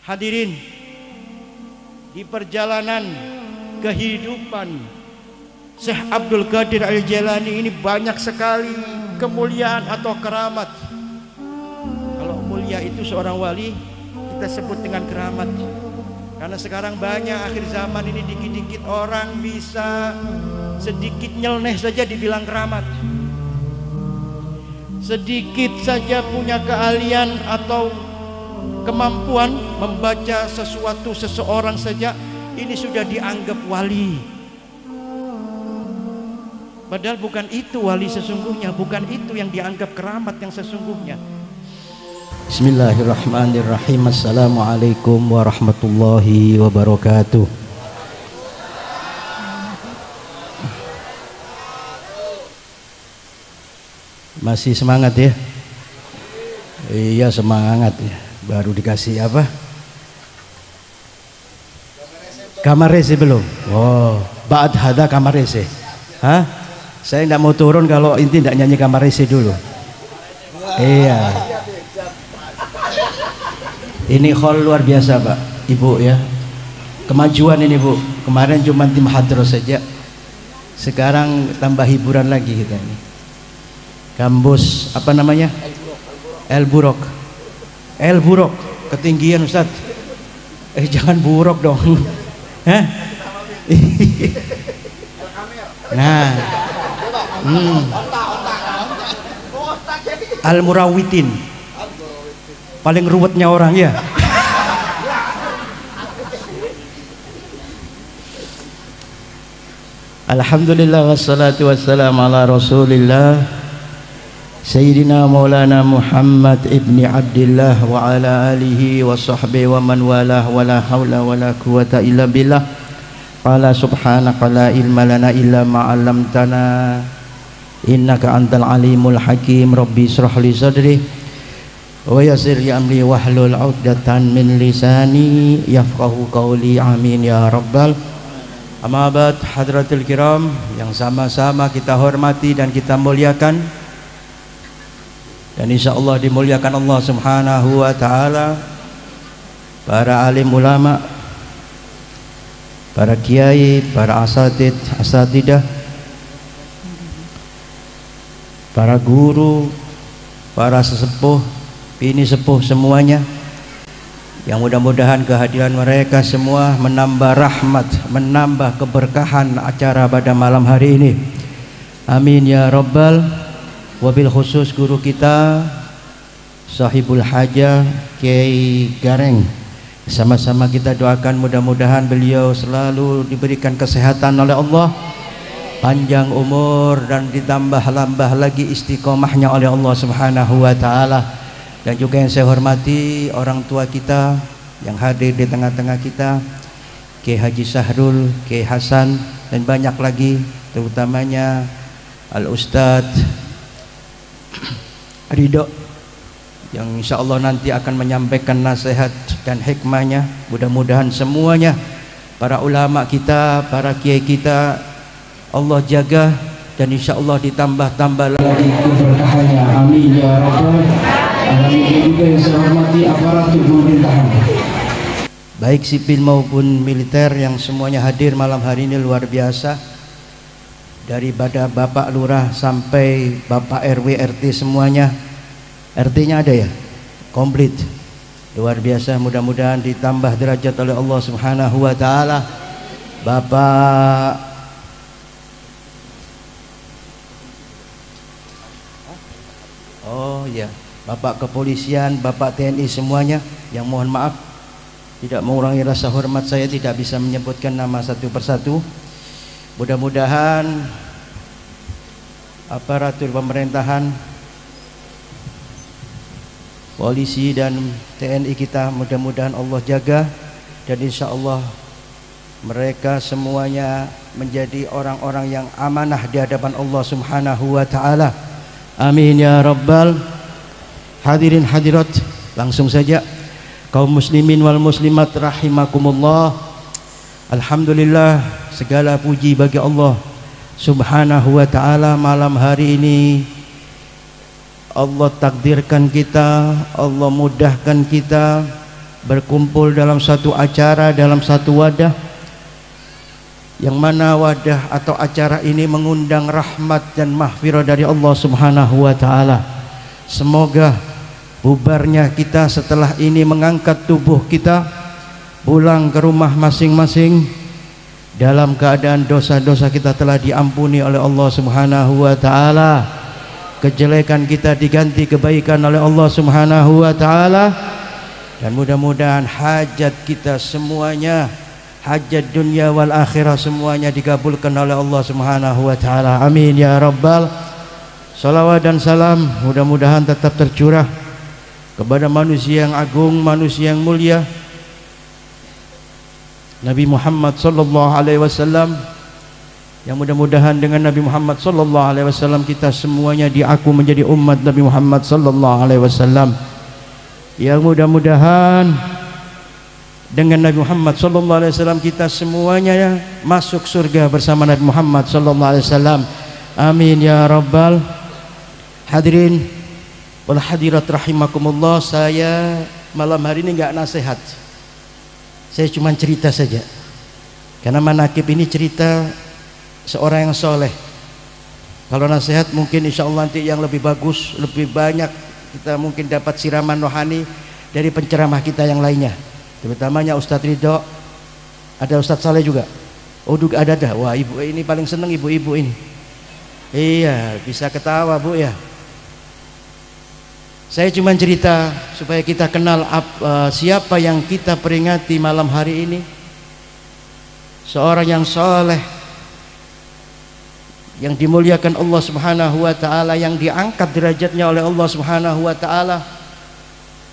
Hadirin, di perjalanan kehidupan Syekh Abdul Qadir Al-Jailani ini banyak sekali kemuliaan atau keramat. Kalau mulia itu seorang wali kita sebut dengan keramat. Karena sekarang banyak akhir zaman ini dikit-dikit orang bisa sedikit nyeleneh saja dibilang keramat. Sedikit saja punya keahlian atau kemampuan membaca sesuatu seseorang saja ini sudah dianggap wali. Padahal bukan itu wali sesungguhnya, bukan itu yang dianggap keramat yang sesungguhnya. Bismillahirrahmanirrahim. Assalamualaikum warahmatullahi wabarakatuh. Masih semangat ya? Iya semangat ya. Baru dikasih apa? Kamar rese belum? Oh, ba'd hada kamar rese. Hah? Saya tidak mau turun kalau inti tidak nyanyi kamar rese dulu. Iya. Ini hall luar biasa Pak, Ibu ya. Kemajuan ini Bu. Kemarin cuma tim hadroh saja. Sekarang tambah hiburan lagi kita ini. Kampus apa namanya? El Burok. El Burok, ketinggian Ustaz. Jangan buruk dong. Hah? Nah. Al Murawitin. Paling ruwetnya orang ya. Alhamdulillah wassalatu wassalamu ala Rasulillah Sayyidina Maulana Muhammad ibni Abdillah wa ala alihi wa sahbihi wa man walah wa la hawla wa la quwata illa billah. Qala subhanaka la ilma lana illa ma 'allamtana innaka antal alimul hakim. Rabbi israh li sadri wa yassir li amri wahlul 'uqdatan min lisani yafqahu qawli. Amin ya rabbal. Amma ba'd, hadratul kiram yang sama-sama kita hormati dan kita muliakan, dan insya Allah dimuliakan Allah subhanahu wa ta'ala, para alim ulama, para kiai, para asatidah, para guru, para sesepuh, bini sepuh semuanya, yang mudah-mudahan kehadiran mereka semua menambah rahmat, menambah keberkahan acara pada malam hari ini. Amin ya rabbal. Wabil khusus guru kita Sahibul Hajah Kiai Gareng, sama-sama kita doakan mudah-mudahan beliau selalu diberikan kesehatan oleh Allah, panjang umur, dan ditambah-lambah lagi istiqomahnya oleh Allah subhanahu wa ta'ala. Dan juga yang saya hormati orang tua kita yang hadir di tengah-tengah kita, Kiai Haji Sahrul, Kiai Hasan, dan banyak lagi, terutamanya Al-Ustadz Ridho yang insya Allah nanti akan menyampaikan nasihat dan hikmahnya. Mudah-mudahan semuanya, para ulama kita, para kiai kita, Allah jaga dan insya Allah ditambah-tambah lagi keberkahannya. Amin ya rabbal alamin. Juga yang saya hormati aparatur pemerintahan, baik sipil maupun militer, yang semuanya hadir malam hari ini luar biasa. Daripada Bapak Lurah sampai Bapak RW RT semuanya. RT-nya ada ya? Komplit. Luar biasa, mudah-mudahan ditambah derajat oleh Allah subhanahu wa ta'ala. Bapak ya, Bapak Kepolisian, Bapak TNI semuanya, yang mohon maaf tidak mengurangi rasa hormat saya tidak bisa menyebutkan nama satu persatu. Mudah-mudahan aparatur pemerintahan, polisi dan TNI kita, mudah-mudahan Allah jaga, dan insya Allah mereka semuanya menjadi orang-orang yang amanah di hadapan Allah subhanahu wa ta'ala. Amin ya rabbal. Hadirin hadirat, langsung saja kaum muslimin wal muslimat rahimakumullah. Alhamdulillah, segala puji bagi Allah subhanahu wa ta'ala. Malam hari ini Allah takdirkan kita, Allah mudahkan kita berkumpul dalam satu acara, dalam satu wadah, yang mana wadah atau acara ini mengundang rahmat dan mahfirah dari Allah Subhanahu wa taala. Semoga bubarnya kita setelah ini mengangkat tubuh kita pulang ke rumah masing-masing dalam keadaan dosa-dosa kita telah diampuni oleh Allah Subhanahu wa taala, kejelekan kita diganti kebaikan oleh Allah Subhanahu wa taala, dan mudah-mudahan hajat kita semuanya, hajat dunia wal akhirah semuanya dikabulkan oleh Allah Subhanahu wa taala. Amin ya rabbal. Salawat dan salam mudah-mudahan tetap tercurah kepada manusia yang agung, manusia yang mulia, Nabi Muhammad sallallahu alaihi wasallam, yang mudah-mudahan dengan Nabi Muhammad sallallahu alaihi wasallam kita semuanya diaku menjadi umat Nabi Muhammad sallallahu alaihi wasallam, yang mudah-mudahan dengan Nabi Muhammad sallallahu alaihi wasallam kita semuanya masuk surga bersama Nabi Muhammad sallallahu alaihi wasallam. Amin ya rabbal. Hadirin wal hadirat rahimakumullah, saya malam hari ini enggak nasihat. Saya cuma cerita saja. Karena manakib ini cerita seorang yang soleh. Kalau nasihat mungkin insya Allah nanti yang lebih bagus, lebih banyak kita mungkin dapat siraman rohani dari penceramah kita yang lainnya, terutamanya Ustadz Ridho, ada Ustadz Saleh juga. Oh ada dah. Wah ibu ini paling seneng, ibu-ibu ini. Iya bisa ketawa bu ya. Saya cuma cerita supaya kita kenal siapa yang kita peringati malam hari ini. Seorang yang soleh, yang dimuliakan Allah Subhanahu wa taala, yang diangkat derajatnya oleh Allah Subhanahu wa taala.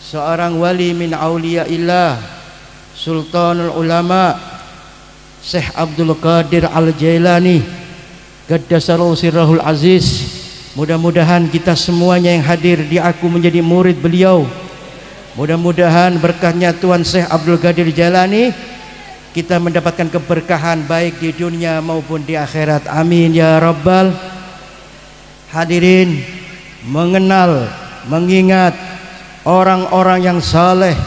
Seorang wali min auliyaillah, Sultanul Ulama, Syekh Abdul Qadir Al-Jailani, Qaddasallahu sirrahul aziz. Mudah-mudahan kita semuanya yang hadir diaku menjadi murid beliau. Mudah-mudahan berkahnya Tuan Syekh Abdul Qadir Jailani kita mendapatkan keberkahan baik di dunia maupun di akhirat. Amin ya rabbal. Hadirin, mengenal, mengingat orang-orang yang saleh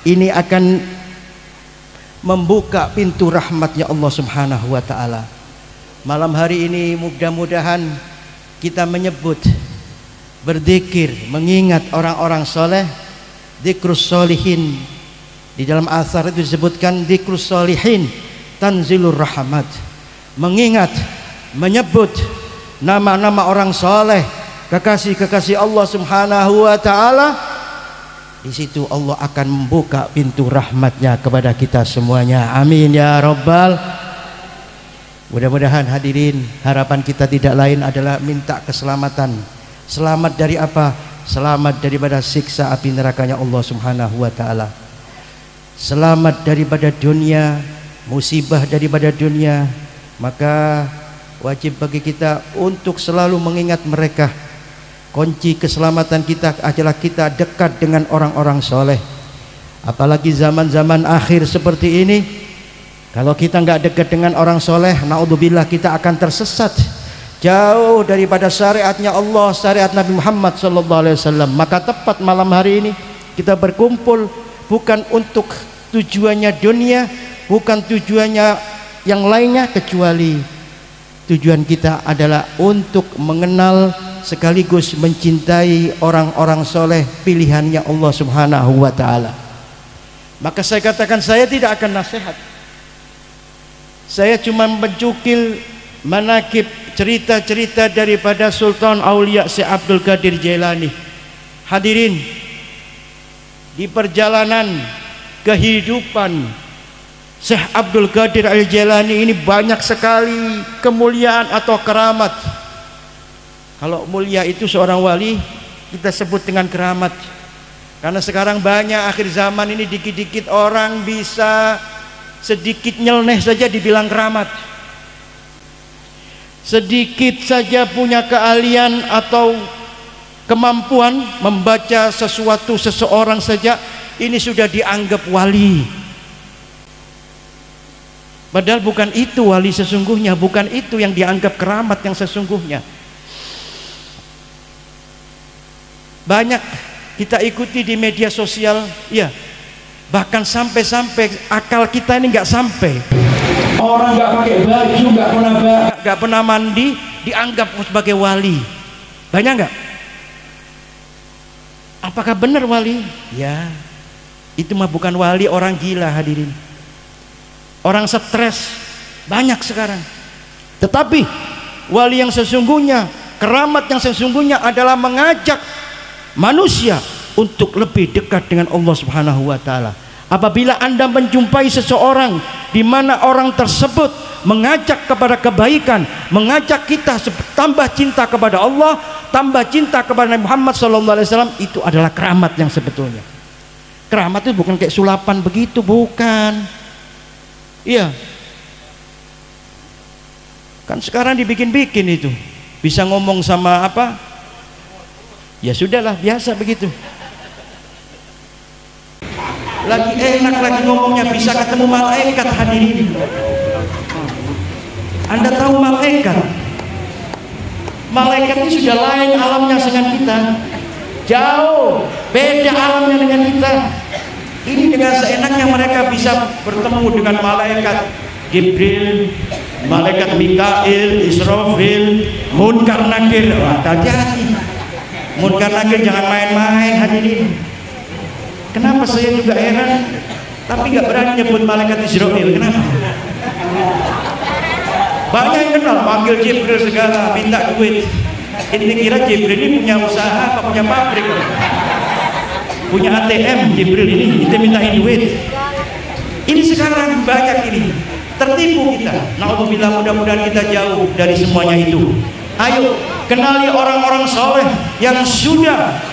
ini akan membuka pintu rahmatnya Allah Subhanahu wa taala. Malam hari ini mudah-mudahan kita menyebut, berzikir, mengingat orang-orang soleh, dzikrus solihin. Di dalam asar itu disebutkan dzikrus solihin tanzilur rahmat. Mengingat, menyebut nama-nama orang soleh, kekasih-kekasih Allah Subhanahu wa taala, di situ Allah akan membuka pintu rahmatnya kepada kita semuanya. Amin ya rabbal. Mudah-mudahan hadirin, harapan kita tidak lain adalah minta keselamatan. Selamat dari apa? Selamat daripada siksa api nerakanya Allah Subhanahu wa taala. Selamat daripada dunia, musibah daripada dunia. Maka wajib bagi kita untuk selalu mengingat mereka. Kunci keselamatan kita adalah kita dekat dengan orang-orang soleh. Apalagi zaman-zaman akhir seperti ini, kalau kita nggak dekat dengan orang soleh, naudzubillah kita akan tersesat jauh daripada syariatnya Allah, syariat Nabi Muhammad SAW. Maka tepat malam hari ini kita berkumpul bukan untuk tujuannya dunia, bukan tujuannya yang lainnya, kecuali tujuan kita adalah untuk mengenal sekaligus mencintai orang-orang soleh pilihannya Allah Subhanahu wa taala. Maka saya katakan saya tidak akan nasihat. Saya cuma mencukil manakib, cerita-cerita daripada Sultan Aulia Syekh Abdul Qadir Jailani. Hadirin, di perjalanan kehidupan Syekh Abdul Qadir Al-Jailani ini banyak sekali kemuliaan atau keramat. Kalau mulia itu seorang wali kita sebut dengan keramat. Karena sekarang banyak akhir zaman ini dikit-dikit orang bisa sedikit nyeleneh saja dibilang keramat. Sedikit saja punya keahlian atau kemampuan membaca sesuatu seseorang saja ini sudah dianggap wali. Padahal bukan itu wali sesungguhnya, bukan itu yang dianggap keramat yang sesungguhnya. Banyak kita ikuti di media sosial, ya, Bahkan sampai-sampai akal kita ini nggak sampai. Orang nggak pakai baju, nggak pernah mandi, dianggap sebagai wali. Banyak nggak? Apakah benar wali? Ya, itu mah bukan wali, orang gila hadirin. Orang stres banyak sekarang. Tetapi wali yang sesungguhnya, keramat yang sesungguhnya adalah mengajak manusia untuk lebih dekat dengan Allah Subhanahu wa taala. Apabila Anda menjumpai seseorang di mana orang tersebut mengajak kepada kebaikan, mengajak kita tambah cinta kepada Allah, tambah cinta kepada Nabi Muhammad SAW, itu adalah keramat yang sebetulnya. Keramat itu bukan kayak sulapan begitu, bukan. Iya. Kan sekarang dibikin-bikin itu. Bisa ngomong sama apa? Ya sudahlah, biasa begitu. Lagi enak lagi ngomongnya, bisa ketemu malaikat hadirin. Anda tahu malaikat? Malaikat ini sudah lain alamnya dengan kita. Jauh beda alamnya dengan kita. Ini dengan seenaknya mereka bisa bertemu dengan malaikat Jibril, malaikat Mikail, Israfil, Munkar Nakir. Wah, hati-hati. Munkar Nakir jangan main-main hadirin. Kenapa saya juga heran, tapi nggak berani nyebut malaikat Israfil? Kenapa? Banyak yang kenal, panggil Jibril segala, minta duit. Ini kira Jibril ini punya usaha, apa punya pabrik? Punya ATM Jibril ini, kita mintain duit. Ini sekarang banyak ini, tertipu kita. Naudzubillah, mudah-mudahan kita jauh dari semuanya itu. Ayo kenali orang-orang soleh yang sudah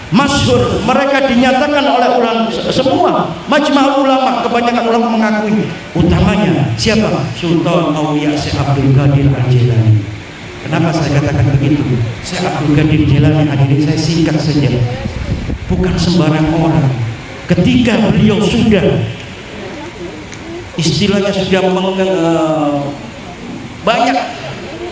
masyhur, mereka dinyatakan oleh ulama semua, majma' ulama, kebanyakan ulama mengakui. Utamanya siapa? Sultan Aulia Syekh Abdul Qadir Al-Jilani. Kenapa saya katakan begitu? Syekh Abdul Qadir Jilani, hadirin saya singkat saja, bukan sembarang orang. Ketika beliau sudah istilahnya sudah banyak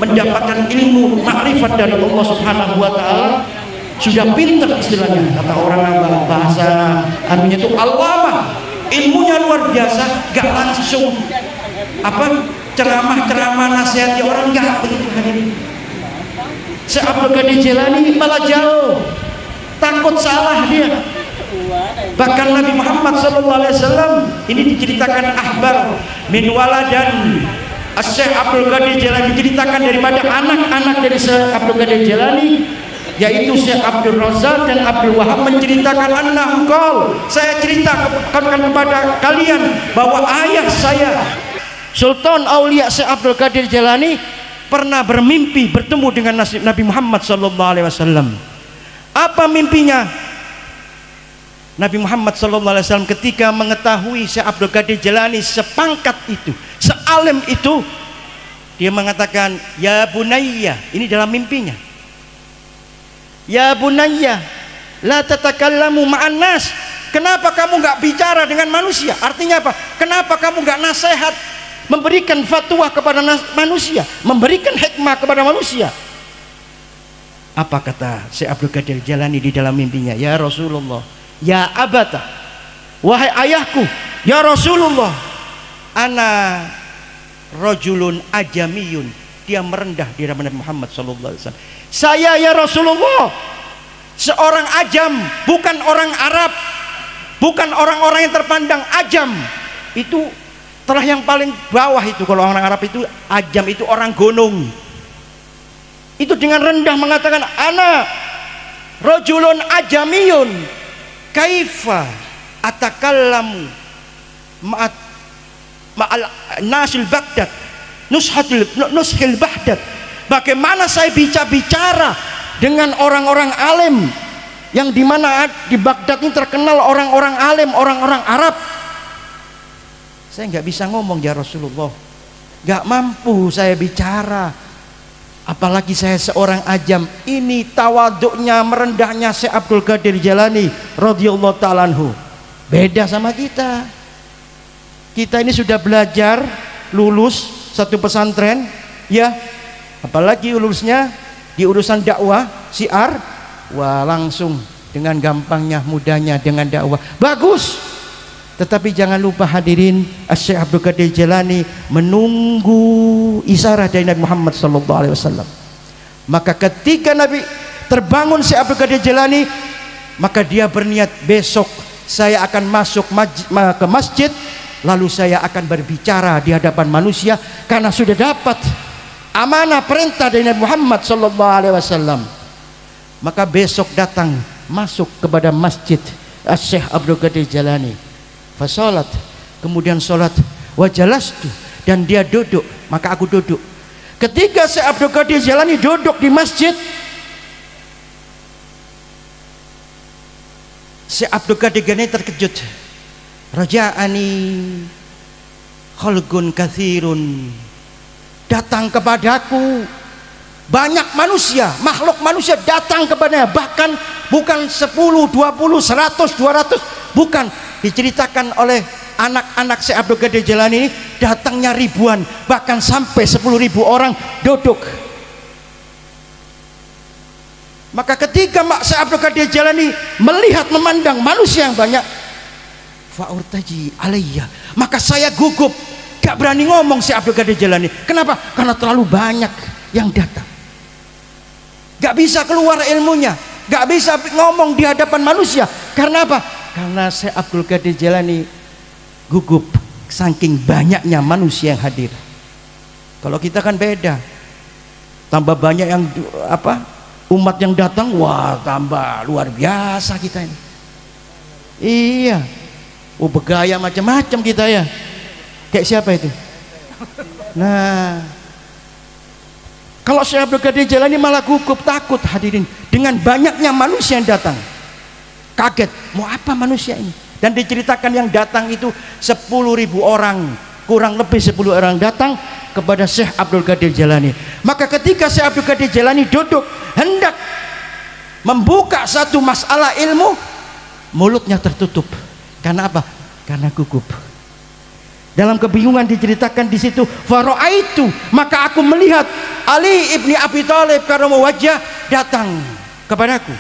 mendapatkan ilmu makrifat dari Allah Subhanahu wa taala, sudah pintar istilahnya, kata orang bahasa anunya itu alwamah, ilmunya luar biasa, gak langsung apa ceramah nasihati orang, gak begitu hadirin. Syekh Abdul Qadir Jilani malah jauh, takut salah dia. Bahkan Nabi Muhammad SAW ini diceritakan ahbar min waladan Syekh Abdul Qadir Jilani, diceritakan daripada anak-anak dari Syekh Abdul Qadir Jilani, yaitu Syekh Abdul Razak dan Abdul Wahab, menceritakan annahum qol, saya ceritakan kepada kalian bahwa ayah saya Sultan Aulia Syekh Abdul Qadir Jilani pernah bermimpi bertemu dengan Nabi Muhammad SAW. Apa mimpinya? Nabi Muhammad SAW ketika mengetahui Syekh Abdul Qadir Jilani sepangkat itu, sealim itu, dia mengatakan, ya bunayya, ini dalam mimpinya, ya bunayya la tatakallamu ma'an nas, kenapa kamu nggak bicara dengan manusia? Artinya apa? Kenapa kamu nggak nasihat, memberikan fatwa kepada manusia, memberikan hikmah kepada manusia? Apa kata Syekh Abdul Qadir Jilani di dalam mimpinya? Ya Rasulullah, ya abata, wahai ayahku, ya Rasulullah, ana rajulun ajamiyun, dia merendah di hadapan Nabi Muhammad SAW. Saya ya Rasulullah seorang ajam, bukan orang Arab, bukan orang-orang yang terpandang ajam. Itu telah yang paling bawah itu. Kalau orang Arab itu ajam, itu orang gunung. Itu dengan rendah mengatakan, ana rajulun ajamiyun, kaifa atakallamu ma'al nasil Baghdad nushil Baghdad, bagaimana saya bicara dengan orang-orang alim yang dimana di Baghdad ini terkenal orang-orang alim, orang-orang Arab. Saya nggak bisa ngomong ya Rasulullah, nggak mampu saya bicara, apalagi saya seorang ajam. Ini tawaduknya, merendahnya Syekh Abdul Qadir Jilani radhiyallahu ta'ala anhu. Beda sama kita. Kita ini sudah belajar, lulus satu pesantren, ya, apalagi lulusnya di urusan dakwah, syiar, wah langsung dengan gampangnya, mudahnya dengan dakwah. Bagus. Tetapi jangan lupa hadirin, Syekh Abdul Qadir Jailani menunggu isyarat dari Nabi Muhammad SAW. Maka ketika Nabi terbangun Syekh Abdul Qadir Jailani, maka dia berniat, besok saya akan masuk ke masjid, lalu saya akan berbicara di hadapan manusia, karena sudah dapat amanah perintah dari Nabi Muhammad SAW. Maka besok datang masuk kepada masjid Syekh Abdul Qadir Jailani. Fasolat, kemudian solat, wajalastu, dan dia duduk, maka aku duduk. Ketika Syekh Abdul Qadir Jailani duduk di masjid, Syekh Abdul Qadir Jailani terkejut. Raja'ani khalqun katsirun, datang kepadaku banyak manusia, makhluk manusia datang kepadanya, bahkan bukan 10, 20, 100, 200, bukan. Diceritakan oleh anak-anak Syekh Abdul Qadir Jailani ini datangnya ribuan, bahkan sampai 10.000 orang duduk. Maka ketika Syekh Abdul Qadir Jailani melihat, memandang manusia yang banyak, fa'urtaji alayya, maka saya gugup, gak berani ngomong Syekh Abdul Qadir Jailani. Kenapa? Karena terlalu banyak yang datang, gak bisa keluar ilmunya, gak bisa ngomong di hadapan manusia. Karena apa? Karena Syekh Abdul Qadir Jailani gugup saking banyaknya manusia yang hadir. Kalau kita kan beda, tambah banyak yang umat yang datang, wah tambah luar biasa kita ini. Iya, bergaya macam-macam kita ya. Kayak siapa itu? Nah, kalau Syekh Abdul Qadir Jailani malah gugup, takut hadirin dengan banyaknya manusia yang datang. Kaget, mau apa manusia ini? Dan diceritakan yang datang itu 10.000 orang, kurang lebih 10 orang datang kepada Syekh Abdul Qadir Jailani. Maka ketika Syekh Abdul Qadir Jailani duduk hendak membuka satu masalah ilmu, mulutnya tertutup. Karena apa? Karena gugup. Dalam kebingungan diceritakan di situ, fara'aitu, maka aku melihat Ali ibni Abi Thalib karomah wajah datang kepadaku.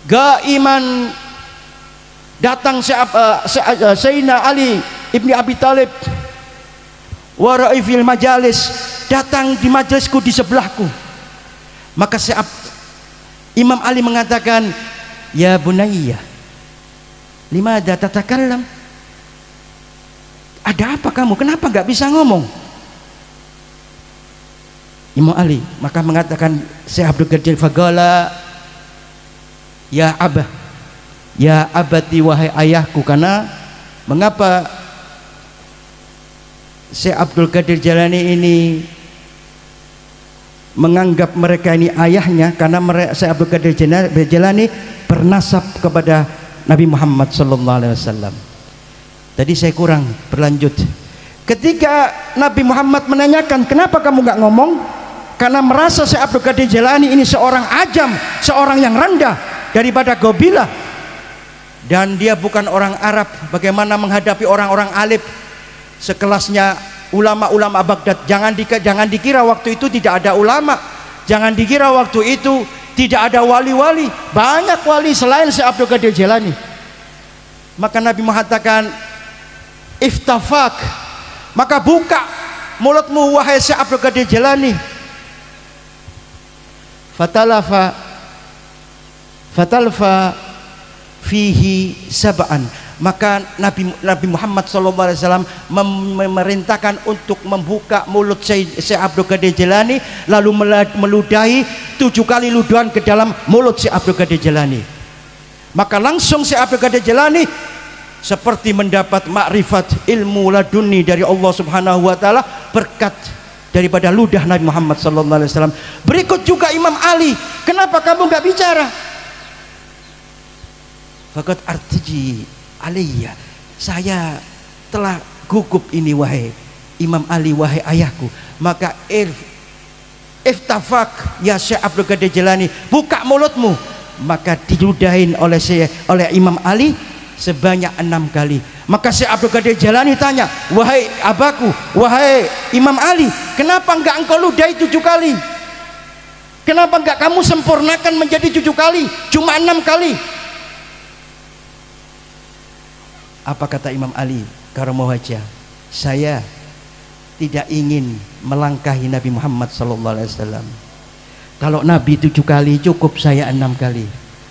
Gaiman datang Sayyidina Ali ibni Abi Thalib wara'i fil majalis, datang di majelisku di sebelahku. Maka Imam Ali mengatakan, ya bunayya limadha tatakallam, ada apa kamu, kenapa nggak bisa ngomong? Imam Ali maka mengatakan, Syekh Abdul Qadir, faqala ya abah, ya abati, wahai ayahku. Karena mengapa Syekh Abdul Qadir Jailani ini menganggap mereka ini ayahnya? Karena Syekh Abdul Qadir Jailani bernasab kepada Nabi Muhammad SAW. Tadi saya kurang berlanjut. Ketika Nabi Muhammad menanyakan, kenapa kamu nggak ngomong? Karena merasa Syekh Abdul Qadir Jailani ini seorang ajam, seorang yang rendah daripada Gobilah, dan dia bukan orang Arab. Bagaimana menghadapi orang-orang alim sekelasnya ulama-ulama Baghdad? Jangan dikira waktu itu tidak ada ulama, jangan dikira waktu itu tidak ada wali-wali. Banyak wali selain Syekh Abdul Qadir Jailani. Maka Nabi mengatakan, iftafak, maka buka mulutmu wahai Syekh Abdul Qadir Jailani. Fatalfa fihi sab'an, maka Nabi Muhammad SAW memerintahkan untuk membuka mulut Syekh Abdul Qadir Jailani, lalu meludahi 7 kali ludahan ke dalam mulut Syekh Abdul Qadir Jailani. Maka langsung Syekh Abdul Qadir Jailani seperti mendapat makrifat ilmu laduni dari Allah Subhanahu wa taala berkat daripada ludah Nabi Muhammad SAW. Berikut juga Imam Ali, kenapa kamu nggak bicara? Fakat artiji alaiya, saya telah gugup ini wahai Imam Ali, wahai ayahku. Maka iftafak ya Syekh Abdul Qadir Jailani, buka mulutmu. Maka diludahin oleh Imam Ali sebanyak 6 kali. Maka Syekh Abdul Qadir Jailani tanya, wahai abaku, wahai Imam Ali, kenapa enggak engkau ludahi 7 kali? Kenapa enggak kamu sempurnakan menjadi 7 kali? Cuma 6 kali. Apa kata Imam Ali Karamah wajah? Saya tidak ingin melangkahi Nabi Muhammad SAW. Kalau Nabi 7 kali cukup saya 6 kali.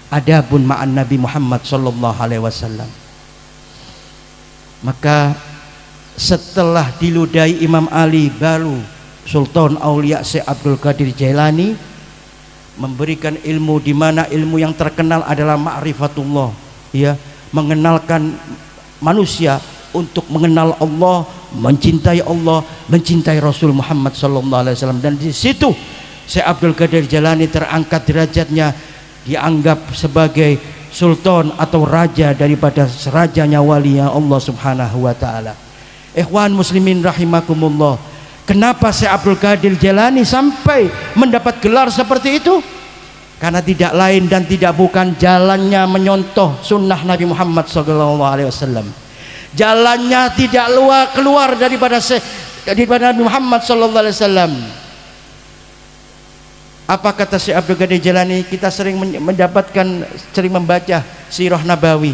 Adapun ma'an Nabi Muhammad SAW. Maka setelah diludahi Imam Ali, baru Sultan Aulia Syekh Abdul Qadir Jailani memberikan ilmu, di mana ilmu yang terkenal adalah ma'rifatullah, ya, mengenalkan manusia untuk mengenal Allah, mencintai Rasul Muhammad SAW. Dan di situ Syekh Abdul Qadir Jailani terangkat derajatnya, dianggap sebagai sultan atau raja daripada serajanya walinya Allah Subhanahu wa taala. Ikhwan muslimin rahimakumullah. Kenapa Syekh Abdul Qadir Jailani sampai mendapat gelar seperti itu? Karena tidak lain dan tidak bukan jalannya menyontoh sunnah Nabi Muhammad SAW. Jalannya tidak keluar daripada Nabi Muhammad SAW. Apa kata Syekh Abdul Qadir Jailani? Kita sering membaca sirah Nabawi.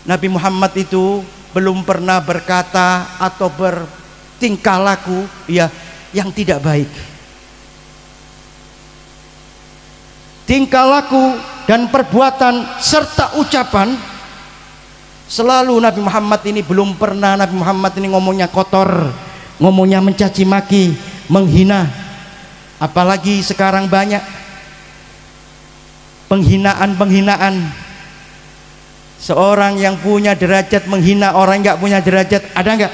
Nabi Muhammad itu belum pernah berkata atau bertingkah laku ya yang tidak baik. Tingkah laku dan perbuatan serta ucapan, selalu Nabi Muhammad ini belum pernah Nabi Muhammad ini ngomongnya kotor, ngomongnya mencaci maki, menghina. Apalagi sekarang banyak penghinaan. Seorang yang punya derajat menghina orang yang nggak punya derajat, ada nggak?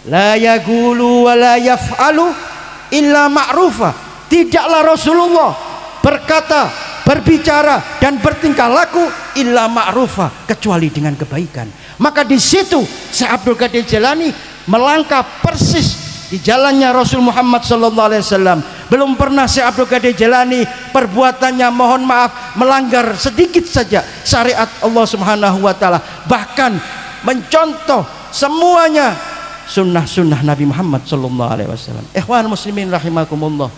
La yaqulu wa la yaf'alu illa ma'rufa. Tidaklah Rasulullah berkata, berbicara dan bertingkah laku illa ma'rufa, kecuali dengan kebaikan. Maka di situ Syekh Abdul Qadir Jailani melangkah persis di jalannya Rasul Muhammad SAW. Belum pernah Syekh Abdul Qadir Jailani perbuatannya, mohon maaf, melanggar sedikit saja syariat Allah Subhanahu wa taala, bahkan mencontoh semuanya sunnah-sunnah Nabi Muhammad SAW. Ikhwan muslimin rahimakumullah.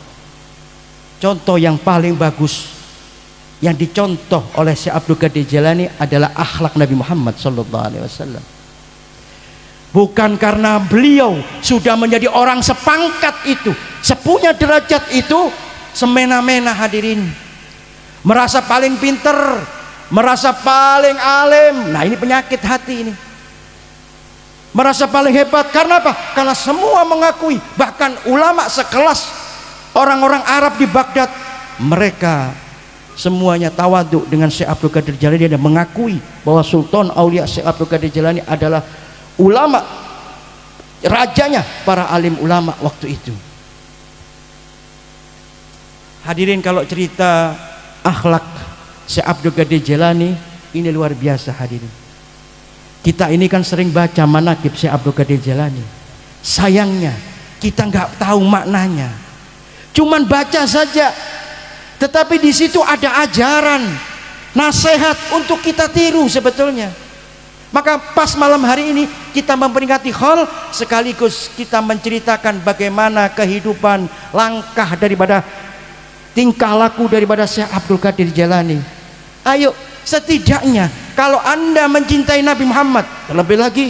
Contoh yang paling bagus yang dicontoh oleh Syekh Abdul Qadir Jailani adalah akhlak Nabi Muhammad SAW. Bukan karena beliau sudah menjadi orang sepangkat itu, sepunya derajat itu, semena-mena hadirin, merasa paling pinter, merasa paling alim. Nah ini penyakit hati ini, merasa paling hebat. Karena apa? Karena semua mengakui, bahkan ulama sekelas orang-orang Arab di Baghdad, mereka semuanya tawaduk dengan Syekh Abdul Qadir Jailani dan mengakui bahwa Sultan Aulia Syekh Abdul Qadir Jailani adalah ulama, rajanya para alim ulama waktu itu. Hadirin, kalau cerita akhlak Syekh Abdul Qadir Jailani ini luar biasa hadirin. Kita ini kan sering baca manaqib Syekh Abdul Qadir Jailani. Sayangnya kita nggak tahu maknanya, cuman baca saja. Tetapi di situ ada ajaran, nasihat untuk kita tiru sebetulnya. Maka pas malam hari ini kita memperingati Haul, sekaligus kita menceritakan bagaimana kehidupan, langkah daripada tingkah laku daripada Syekh Abdul Qadir Jailani. Ayo, setidaknya kalau Anda mencintai Nabi Muhammad, terlebih lagi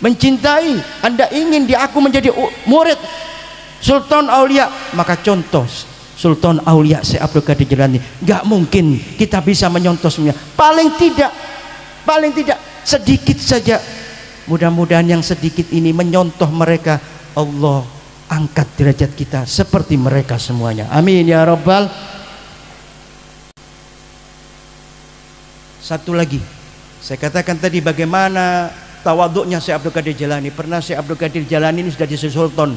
mencintai, Anda ingin aku menjadi murid Sultan Aulia, maka contoh Sultan Aulia Syekh Abdul Qadir Jailani. Gak mungkin kita bisa menyontoh semuanya, paling tidak sedikit saja. Mudah-mudahan yang sedikit ini menyontoh mereka, Allah angkat derajat kita seperti mereka semuanya. Amin ya rabbal. Satu lagi, saya katakan tadi bagaimana tawaduknya Syekh Abdul Qadir Jailani. Pernah Syekh Abdul Qadir Jailani ini sudah jadi sultan,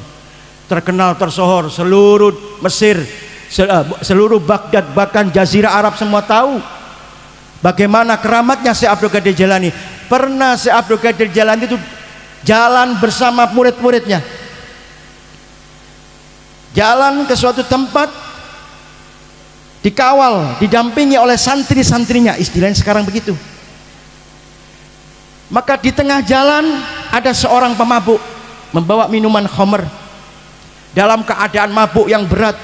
terkenal, tersohor, seluruh Mesir, seluruh Baghdad, bahkan Jazirah Arab semua tahu bagaimana keramatnya Syekh Abdul Qadir Jailani. Pernah Syekh Abdul Qadir Jailani itu jalan bersama murid-muridnya, jalan ke suatu tempat, dikawal, didampingi oleh santri-santrinya, istilahnya sekarang begitu. Maka di tengah jalan ada seorang pemabuk membawa minuman khamr dalam keadaan mabuk yang berat,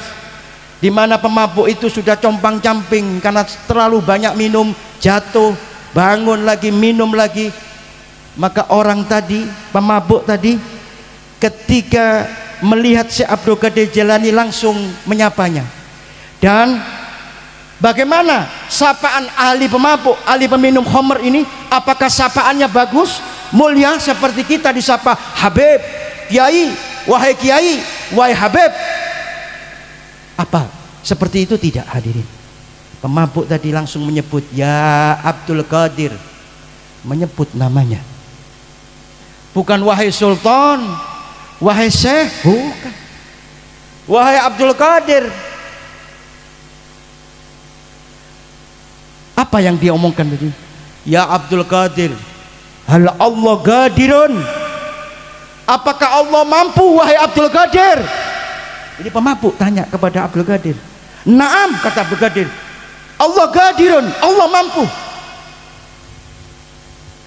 di mana pemabuk itu sudah compang-camping karena terlalu banyak minum, jatuh, bangun lagi, minum lagi. Maka orang tadi, pemabuk tadi, ketika melihat Syekh Abdul Qadir Jailani langsung menyapanya. Dan bagaimana sapaan ahli pemabuk, ahli peminum khamr ini? Apakah sapaannya bagus, mulia seperti kita disapa Habib, Kiai, wahai Kiai, wahai Habib? Apa seperti itu? Tidak, hadirin. Pemabuk tadi langsung menyebut ya Abdul Qadir, menyebut namanya. Bukan wahai Sultan, wahai Syekh, bukan. Wahai Abdul Qadir. Apa yang dia omongkan tadi? Ya Abdul Qadir, hal Allah qadirun? Apakah Allah mampu wahai Abdul Qadir? Ini pemabuk tanya kepada Abdul Qadir. Naam, kata Abdul Qadir. Allah qadirun, Allah mampu.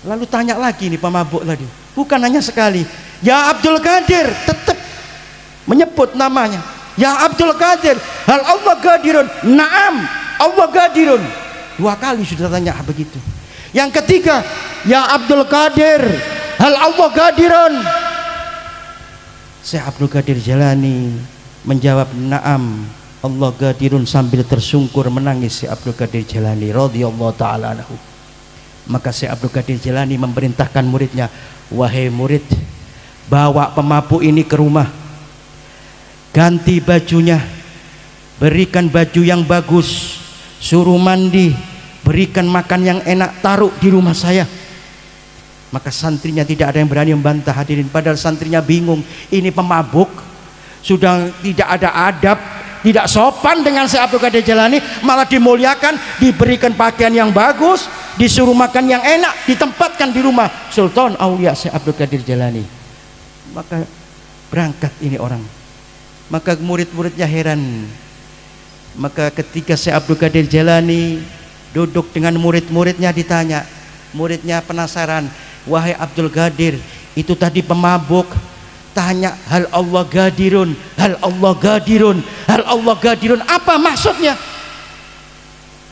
Lalu tanya lagi nih pemabuk tadi. Bukan hanya sekali. Ya Abdul Qadir, tetap menyebut namanya. Ya Abdul Qadir, hal Allah qadirun? Naam, Allah qadirun. 2 kali sudah tanya begitu. Yang ketiga, ya Abdul Qadir, hal Allah qadirun? Syekh Abdul Qadir Jailani menjawab naam, Allah qadirun, sambil tersungkur menangis Syekh Abdul Qadir Jailani radhiyallahu taala anhu. Maka Syekh Abdul Qadir Jailani memerintahkan muridnya, wahai murid, bawa pemabuk ini ke rumah, ganti bajunya, berikan baju yang bagus, suruh mandi, berikan makan yang enak, taruh di rumah saya. Maka santrinya tidak ada yang berani membantah, hadirin. Padahal santrinya bingung, ini pemabuk, sudah tidak ada adab, tidak sopan dengan Syekh Abdul Qadir Jailani, malah dimuliakan, diberikan pakaian yang bagus, disuruh makan yang enak, ditempatkan di rumah Sultan Aulia Syekh Abdul Qadir Jailani. Maka berangkat ini orang. Maka murid-muridnya heran. Maka ketika Syekh Abdul Qadir Jailani duduk dengan murid-muridnya, ditanya, muridnya penasaran, wahai Abdul Qadir, itu tadi pemabuk tanya hal Allah qadirun, hal Allah qadirun, hal Allah qadirun, apa maksudnya?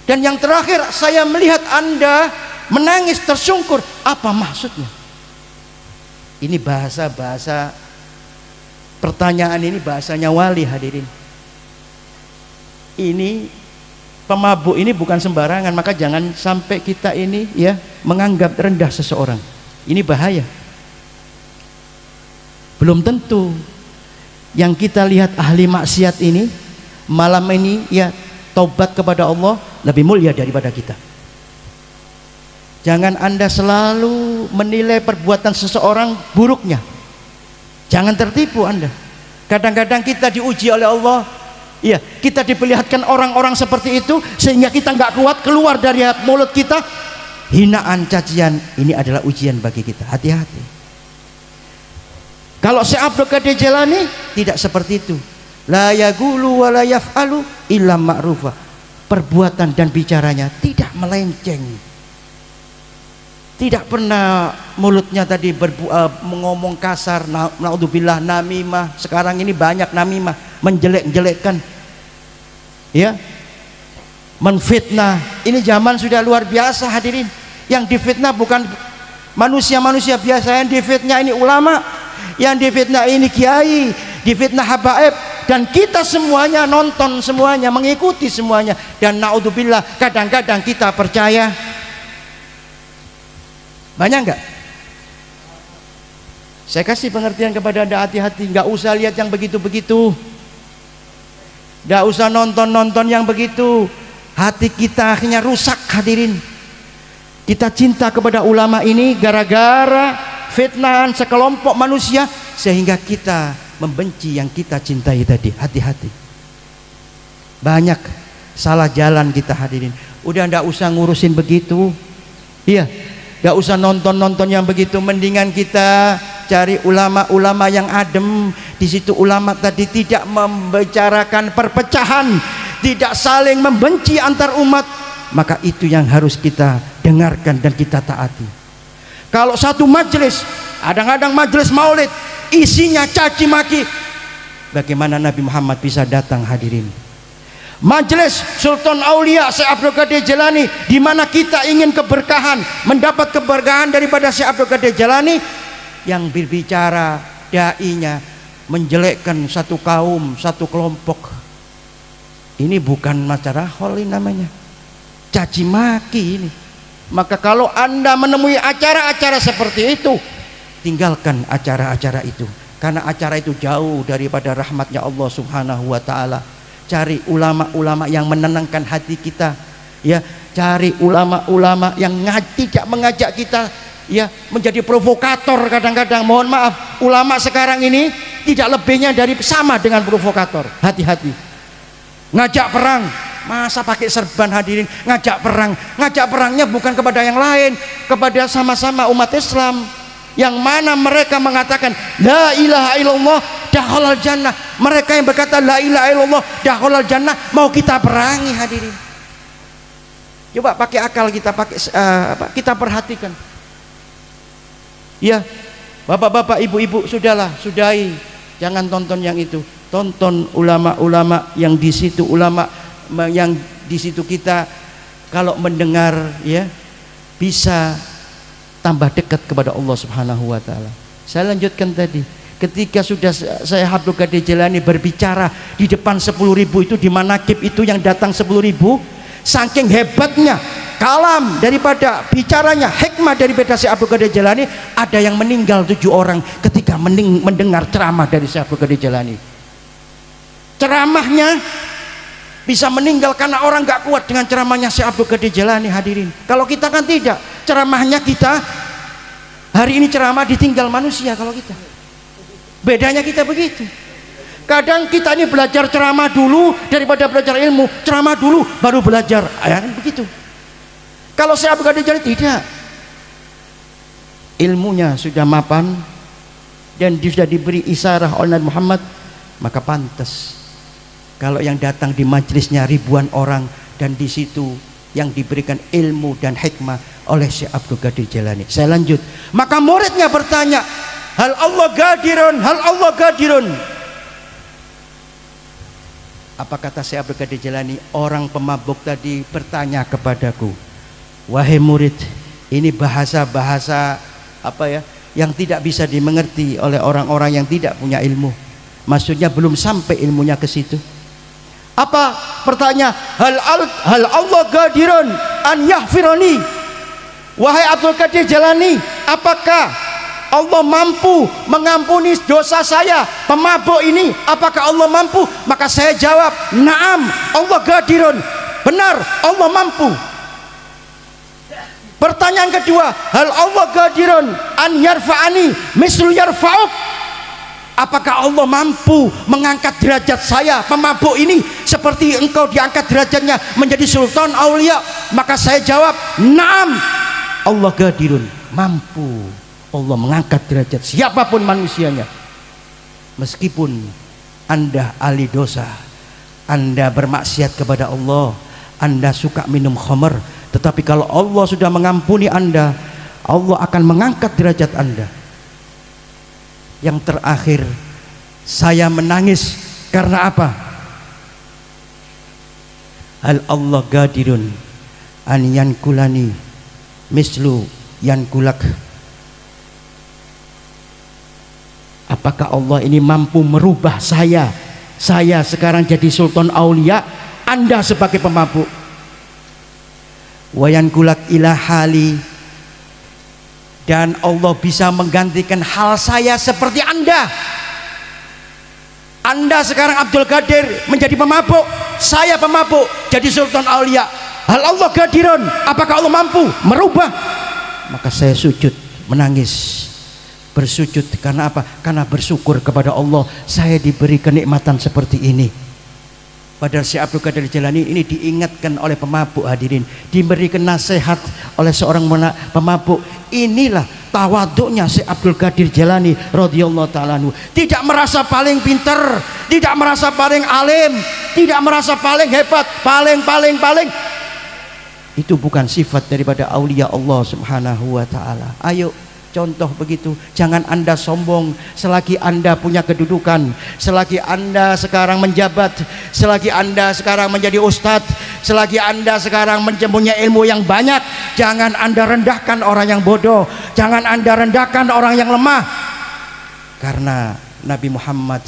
Dan yang terakhir, saya melihat Anda menangis tersungkur, apa maksudnya? Ini bahasa pertanyaan ini bahasanya wali, hadirin. Ini pemabuk ini bukan sembarangan, maka jangan sampai kita ini ya menganggap rendah seseorang. Ini bahaya. Belum tentu yang kita lihat ahli maksiat ini malam ini ya taubat kepada Allah lebih mulia daripada kita. Jangan Anda selalu menilai perbuatan seseorang buruknya. Jangan tertipu Anda. Kadang-kadang kita diuji oleh Allah. Iya, kita diperlihatkan orang-orang seperti itu sehingga kita nggak kuat, keluar dari mulut kita hinaan, cacian. Ini adalah ujian bagi kita. Hati-hati. Kalau Syekh Abdul Qadir Jailani tidak seperti itu. La yaqulu wa la yaf'alu illa ma'rufa. Perbuatan dan bicaranya tidak melenceng. Tidak pernah mulutnya tadi mengomong kasar, naudzubillah, namimah. Sekarang ini banyak namimah, menjelek-jelekkan, ya, menfitnah. Ini zaman sudah luar biasa, hadirin. Yang difitnah bukan manusia-manusia biasa, yang difitnah ini ulama, yang difitnah ini kiai, difitnah habaib, dan kita semuanya nonton, semuanya mengikuti semuanya. Dan naudzubillah, kadang-kadang kita percaya. Banyak enggak? Saya kasih pengertian kepada Anda, hati-hati, nggak usah lihat yang begitu-begitu, nggak usah nonton-nonton yang begitu. Hati kita akhirnya rusak, hadirin. Kita cinta kepada ulama ini gara-gara fitnahan sekelompok manusia sehingga kita membenci yang kita cintai tadi. Hati-hati. Banyak salah jalan kita, hadirin. Udah nggak usah ngurusin begitu. Iya. Gak usah nonton-nonton yang begitu. Mendingan kita cari ulama-ulama yang adem. Di situ ulama tadi tidak membicarakan perpecahan, tidak saling membenci antar umat. Maka itu yang harus kita dengarkan dan kita taati. Kalau satu majelis, kadang-kadang majelis maulid, isinya caci maki, bagaimana Nabi Muhammad bisa datang, hadirin? Majelis Sultan Aulia Syekh Abdul Qadir Jailani, di mana kita ingin keberkahan, mendapat keberkahan daripada Syekh Abdul Qadir Jailani, yang berbicara dai-nya menjelekkan satu kaum, satu kelompok. Ini bukan masalah holi namanya, caci maki ini. Maka kalau Anda menemui acara-acara seperti itu, tinggalkan acara-acara itu, karena acara itu jauh daripada rahmatnya Allah Subhanahu wa taala. Cari ulama-ulama yang menenangkan hati kita, ya. Cari ulama-ulama yang tidak mengajak kita, ya, menjadi provokator. Kadang-kadang, mohon maaf, ulama sekarang ini tidak lebihnya dari sama dengan provokator. Hati-hati. Ngajak perang, masa pakai serban hadirin? Ngajak perang, ngajak perangnya bukan kepada yang lain, kepada sama-sama umat Islam, yang mana mereka mengatakan la ilaha illallah dakhalal jannah. Mereka yang berkata la ilaha illallah dakhalal jannah mau kita perangi hadirin. Coba pakai akal kita, kita perhatikan. Ya, bapak-bapak, ibu-ibu, sudahlah, sudahi. Jangan tonton yang itu. Tonton ulama-ulama yang di situ, ulama yang di situ kita kalau mendengar, ya, bisa tambah dekat kepada Allah Subhanahu wa taala. Saya lanjutkan tadi, ketika sudah saya Abdul Qadir Jailani berbicara di depan 10.000 itu, di manaqib itu yang datang 10.000, saking hebatnya kalam daripada bicaranya, hikmah daripada Syekh Abdul Qadir Jailani, ada yang meninggal 7 orang ketika mendengar ceramah dari Syekh Abdul Qadir Jailani. Ceramahnya bisa meninggal karena orang gak kuat dengan ceramahnya Syekh Abdul Qadir Jailani hadirin. Kalau kita kan tidak, ceramahnya kita hari ini ceramah ditinggal manusia. Kalau kita, bedanya kita begitu. Kadang kita ini belajar ceramah dulu daripada belajar ilmu, ceramah dulu baru belajar, ya, begitu. Kalau Syekh Abdul Qadir Jailani tidak, ilmunya sudah mapan dan sudah diberi isyarat oleh Nabi Muhammad, maka pantas kalau yang datang di majelisnya ribuan orang, dan di situ yang diberikan ilmu dan hikmah oleh Syekh Abdul Qadir Jailani. Saya lanjut. Maka muridnya bertanya, hal Allah gadirun, hal Allah gadirun. Apa kata Syekh Abdul Qadir Jailani? Orang pemabuk tadi bertanya kepadaku, wahai murid, ini bahasa-bahasa apa ya, yang tidak bisa dimengerti oleh orang-orang yang tidak punya ilmu. Maksudnya belum sampai ilmunya ke situ. Apa pertanyaan? Hal Allah gadirun an yahfirani. Wahai Abdul Qadir Jailani, apakah Allah mampu mengampuni dosa saya pemabuk ini? Apakah Allah mampu? Maka saya jawab, naam, Allah gadirun. Benar, Allah mampu. Pertanyaan kedua, hal Allah gadirun an yarfa'ani mislu yarfa'uk. Apakah Allah mampu mengangkat derajat saya pemabuk ini seperti engkau diangkat derajatnya menjadi sultan aulia? Maka saya jawab, naam, Allah gadirun, mampu. Allah mengangkat derajat siapapun manusianya. Meskipun Anda ahli dosa, Anda bermaksiat kepada Allah, Anda suka minum khamar, tetapi kalau Allah sudah mengampuni Anda, Allah akan mengangkat derajat Anda. Yang terakhir, saya menangis karena apa? Hal Allah gadirun an yankulani mislu yankulak. Apakah Allah ini mampu merubah saya sekarang jadi sultan aulia, Anda sebagai pemabuk? Wayankulak ila hali, dan Allah bisa menggantikan hal saya seperti Anda. Anda sekarang Abdul Qadir menjadi pemabuk, saya pemabuk jadi sultan aulia. Hal Allah gadirun, apakah Allah mampu merubah? Maka saya sujud, menangis, bersujud. Karena apa? Karena bersyukur kepada Allah, saya diberi kenikmatan seperti ini. Padahal Syekh Abdul Qadir Jailani ini diingatkan oleh pemabuk hadirin, diberikan nasihat oleh seorang pemabuk. Inilah tawaduknya Syekh Abdul Qadir Jailani radhiyallahu ta'ala anhu. Tidak merasa paling pintar, tidak merasa paling alim, tidak merasa paling hebat, paling. Itu bukan sifat daripada aulia Allah Subhanahu wa ta'ala. Ayo Contoh begitu. Jangan Anda sombong selagi Anda punya kedudukan, selagi Anda sekarang menjabat, selagi Anda sekarang menjadi ustadz, selagi Anda sekarang mempunyai ilmu yang banyak. Jangan Anda rendahkan orang yang bodoh, jangan Anda rendahkan orang yang lemah. Karena Nabi Muhammad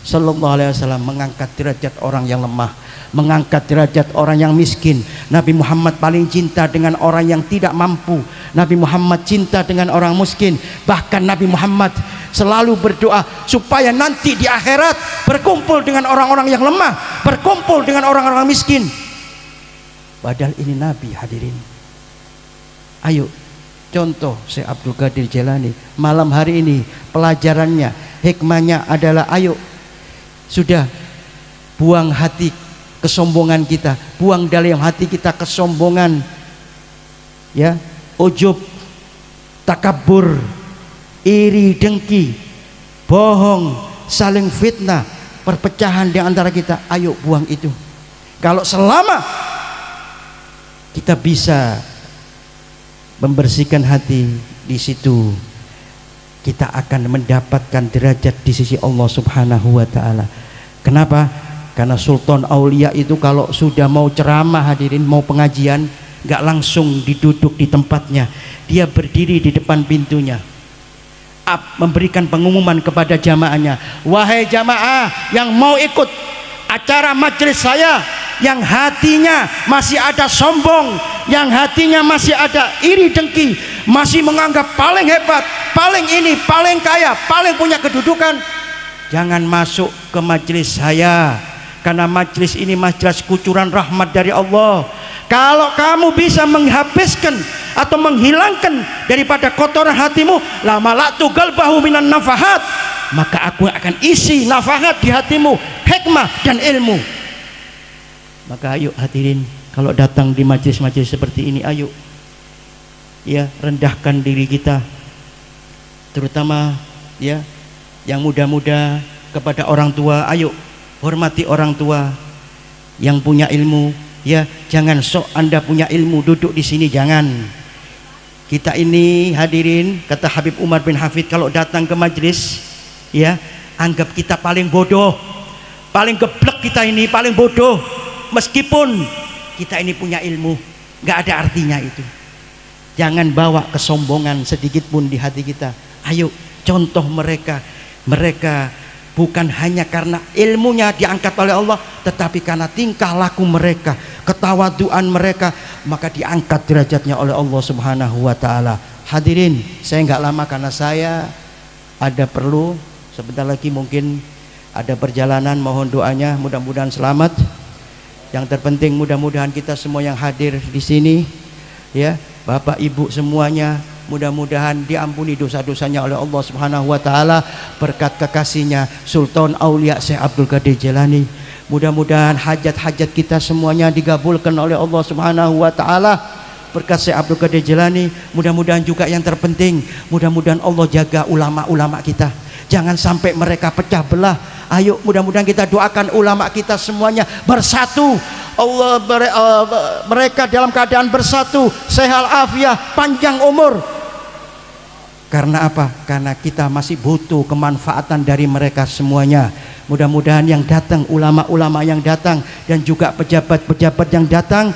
Sallallahu Alaihi Wasallam mengangkat derajat orang yang lemah, mengangkat derajat orang yang miskin. Nabi Muhammad paling cinta dengan orang yang tidak mampu. Nabi Muhammad cinta dengan orang miskin. Bahkan Nabi Muhammad selalu berdoa supaya nanti di akhirat berkumpul dengan orang-orang yang lemah, berkumpul dengan orang-orang miskin. Padahal ini Nabi, hadirin. Ayo contoh Syekh Abdul Qadir Jailani malam hari ini, pelajarannya, hikmahnya adalah ayo sudah buang hati kesombongan kita, buang dalam hati kita kesombongan, ya, ujub, takabur, iri, dengki, bohong, saling fitnah, perpecahan di antara kita. Ayo buang itu. Kalau selama kita bisa membersihkan hati, di situ kita akan mendapatkan derajat di sisi Allah Subhanahu wa taala. Kenapa? Karena Sultan Aulia itu kalau sudah mau ceramah, hadirin, mau pengajian, nggak langsung diduduk di tempatnya. Dia berdiri di depan pintunya, memberikan pengumuman kepada jamaahnya, wahai jamaah yang mau ikut acara majelis saya, yang hatinya masih ada sombong, yang hatinya masih ada iri dengki, masih menganggap paling hebat, paling ini, paling kaya, paling punya kedudukan, jangan masuk ke majelis saya. Karena majelis ini majelis kucuran rahmat dari Allah. Kalau kamu bisa menghabiskan atau menghilangkan daripada kotoran hatimu, la mala'tu qalbahu minan nafahat, maka aku akan isi nafahat di hatimu, hikmah dan ilmu. Maka ayo hadirin, kalau datang di majelis-majelis seperti ini, ayo ya rendahkan diri kita, terutama ya yang muda-muda, kepada orang tua. Ayo hormati orang tua yang punya ilmu, ya. Jangan sok Anda punya ilmu duduk di sini, jangan. Kita ini hadirin, kata Habib Umar bin Hafid, kalau datang ke majelis, ya, anggap kita paling bodoh, paling geblek kita ini, paling bodoh, meskipun kita ini punya ilmu, nggak ada artinya itu. Jangan bawa kesombongan sedikit pun di hati kita. Ayo contoh mereka. Mereka bukan hanya karena ilmunya diangkat oleh Allah, tetapi karena tingkah laku mereka, ketawaduan mereka, maka diangkat derajatnya oleh Allah Subhanahu wa taala. Hadirin, saya nggak lama karena saya ada perlu sebentar lagi, mungkin ada perjalanan, mohon doanya, mudah-mudahan selamat. Yang terpenting mudah-mudahan kita semua yang hadir di sini, ya, Bapak Ibu semuanya, mudah-mudahan diampuni dosa-dosanya oleh Allah Subhanahu wa taala berkat kekasihnya Sultan Aulia Syekh Abdul Qadir Jailani. Mudah-mudahan hajat-hajat kita semuanya digabulkan oleh Allah Subhanahu wa taala berkat Syekh Abdul Qadir Jailani. Mudah-mudahan juga yang terpenting, mudah-mudahan Allah jaga ulama-ulama kita, jangan sampai mereka pecah belah. Ayo mudah-mudahan kita doakan ulama kita semuanya bersatu, Allah mereka dalam keadaan bersatu, sehat afiah, panjang umur. Karena apa? Karena kita masih butuh kemanfaatan dari mereka semuanya. Mudah-mudahan yang datang, ulama-ulama yang datang, dan juga pejabat-pejabat yang datang,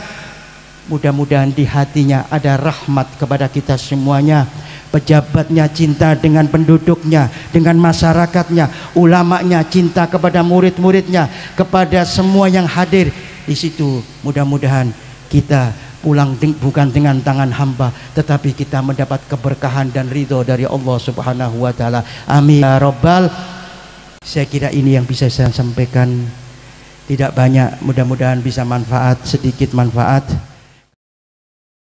mudah-mudahan di hatinya ada rahmat kepada kita semuanya. Pejabatnya cinta dengan penduduknya, dengan masyarakatnya, ulamanya cinta kepada murid-muridnya, kepada semua yang hadir di situ. Mudah-mudahan kita pulang bukan dengan tangan hamba, tetapi kita mendapat keberkahan dan ridho dari Allah Subhanahu wa taala. Amin ya rabbal. Saya kira ini yang bisa saya sampaikan, tidak banyak, mudah-mudahan bisa manfaat, sedikit manfaat.